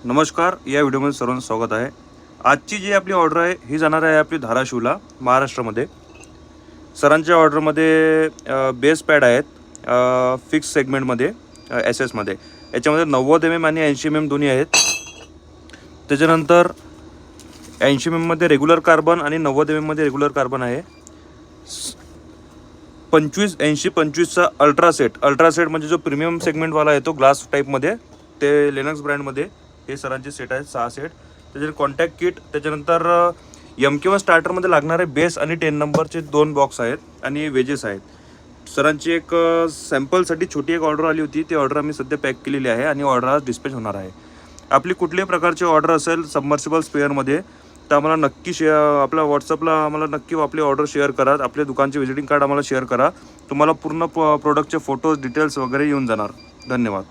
नमस्कार. या व्हिडिओमध्ये सर्वांचं स्वागत आहे. आजची जी आपली ऑर्डर आहे ही जाणार आहे आपली धाराशिवला, महाराष्ट्रामध्ये. सरांच्या ऑर्डरमध्ये बेस पॅड आहेत फिक्स सेगमेंटमध्ये, एस एसमध्ये. याच्यामध्ये 90 mm आणि 80 mm दोन्ही आहेत. त्याच्यानंतर 80 mm मध्ये रेग्युलर कार्बन आणि 90 mm मध्ये रेग्युलर कार्बन आहे. 25-80-25चा अल्ट्रा सेट म्हणजे जो प्रीमियम सेगमेंटवाला आहे तो ग्लास टाईपमध्ये, ते लेनक्स ब्रँडमध्ये हे सरांचे सेट आहेत 6 सेट. त्याच्यानंतर कॉन्टॅक्ट किट, त्याच्यानंतर M1 स्टार्टरमध्ये लागणारे बेस आणि 10 नंबरचे 2 बॉक्स आहेत आणि वेजेस आहेत. सरांची एक सॅम्पलसाठी छोटी एक ऑर्डर आली होती, ती ऑर्डर आम्ही सध्या पॅक केलेली आहे आणि ऑर्डर आज डिस्पॅच होणार आहे. आपली कुठल्याही प्रकारची ऑर्डर असेल सबमर्सिबल स्पेअरमध्ये तर आम्हाला नक्की आपल्या व्हॉट्सअपला आम्हाला नक्की आपली ऑर्डर शेअर करा. आपले दुकानचे व्हिजिटिंग कार्ड आम्हाला शेअर करा. तुम्हाला पूर्ण प्रोडक्टचे फोटोज डिटेल्स वगैरे येऊन जाणार. धन्यवाद.